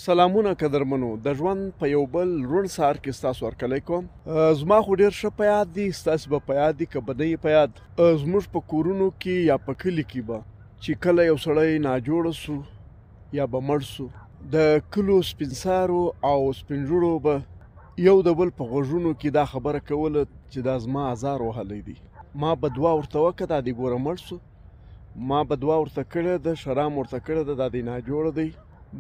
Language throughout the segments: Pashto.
سلامونه قدرمنو د ژوند په یو بل روڼ سهار کې ستاسو هرکلی کوم. زما خو ډېر ښه په یاد دي، ستاسې به په یاد دي که به نه یې په یاد. زموږ په کورونو کې یا په کلي کې به چې کله یو سړی ناجوړه سو یا به مړ سو، د کلو سپین سارو او سپین ږیرو به یو د بل په غوږونو کې دا خبره کوله چې دا زما ازار وهلی دی. ما به دعا ورته وکړه دا دې ګوره مړ سو، ما به دعا ورته کړې ده، شرام ورته کړې ده دا دې ناجوړه دی.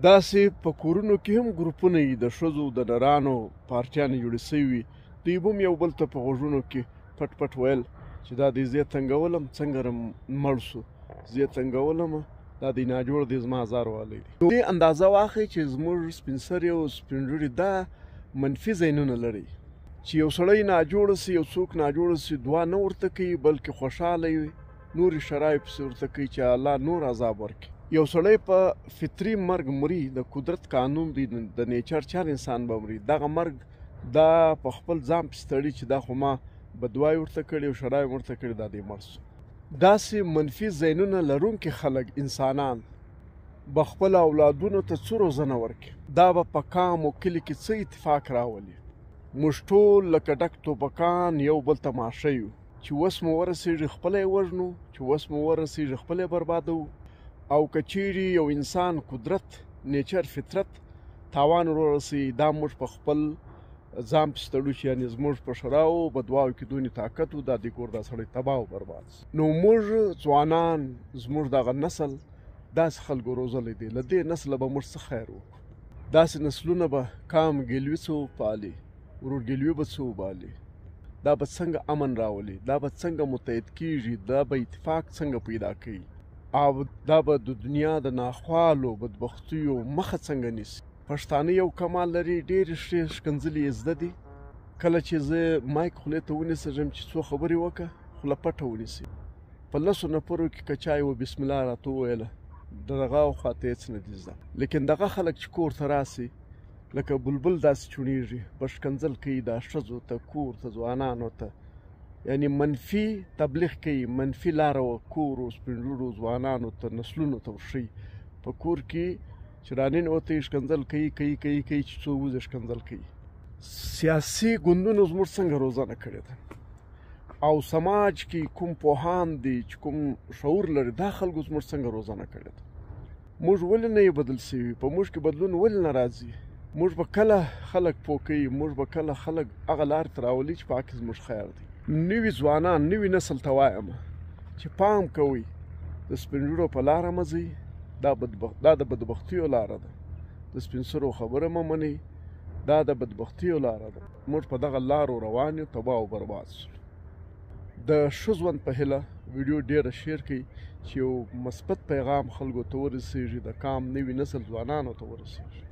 داسې په کورونو کې هم ګروپونه وي د ښځو د نرانو پارټیانې جوړې سوي وي، دوی به هم یو بل ته په غوږونو کې پټ پټ ویل چې دا دې زه تنګولم څنګه مړ سو، زه تنګولم دا دې ناجوړه دی زما ازار والی دی. دې اندازه واخلئ چې زموږ سپین سرې او سپین ږیري دا منفي ذهنونه لري چې یو سړی ناجوړه سي، یو څوک ناجوړه سي، دعا نه ورته کوي بلکې خوشحاله وي، نورې شرایط پسې ورته کوي چې الله نور عذاب ورکړي. یو سړی په فطري مرګ مري، د قدرت قانون دی، د نیچر چار انسان به مري، دغه مرګ دا په خپل ځان پسې تړي چې دا خو ما بدوای ورته کړې او شرای ورته کړې دا دې مړ سو. داسې منفي ذهنونه لرونکي خلک انسانان به خپل اولادونو ته څه روزنه ورکړي، دا به په کام او کلي کې څه اتفاق راولي. موږ ټول لکه ډک ټوپکان یو بل ته ماشه یو چې وس مو ورسېږي خپله یې وژنو، چې وس مو ورسېږي خپله یې بربادوو، او که چیرې یو انسان قدرت نیچر فطرت تاوان ورسوي دا موږ په خپل ځان پسې تړو چې یعنې زموږ په شراو بدواو کې دونې طاقت و دا دې ګور دا سړی تباه او برباد سي. نو موږ ځوانان زموږ دغه نسل داسې خلکو روزلی دی، له دې نسله به موږ څه خیر وکړو. داسې نسلونه به کام ګلوي څه وپالي، ورورګلوي به څه وبالي، دا به څنګه امن راولي، دا به څنګه متحد کیږي، دا به اتفاق څنګه پیدا کوي، او دا به د دنیا د ناخوالو بدبختیو مخه څنګه نیسي. پښتانه یو کمال لري، ډېرې ښې ښکنځلې یې زده دي. کله چې زه مایک خولې ته ونیسم چې څو خبرې وکړه خوله پټه ونیسي، په لسو نفرو کې که چا یوه بسم الله راته وویله د دغه خواته هېڅ نه دي زده. لیکن دغه خلک چې کور ته راسي لکه بلبل داسې چوڼېږي، به ښکنځل کوي دا ښځو ته، کور ته، ځوانانو ته، یعنی منفي تبلیغ کوي، منفي لاره کور و سپین ږیرو ځوانانو ته نسلونو ته ورښیي. په کور کې چې راننوتی ښکنځل کوي چې څو وځي ښکنځل کوي. سیاسي ګوندونو زموږ څنګه روزنه کړې ده او سماج کې کوم پوهان دي چې کوم شعور لري دا خلکو زموږ څنګه روزنه کړې ده. موږ ولې نه یې بدل سوي، په موږ کې بدلون ولې نه راځي. موږ به کله خلک پوه کوي، موږ به کله خلک هغه لارې ته راولي چې په هغه کې زموږ خیر دی. نوي ځوانان نوي نسل ته وایم چې پام کوئ، د سپین ږیرو په لاره مه ځئ، دا د بدبختیو لاره ده. د سپین سرو خبره مه منئ، دا د بدبختیو لاره ده. موږ په دغه لارو روان یو، تباه او برباد سو. د ښه ژوند په هیله ویډیو ډېره شیر کړئ چې یو مثبت پیغام خلکو ته ورسېږي، د کام نوي نسل ځوانانو ته ورسېږي.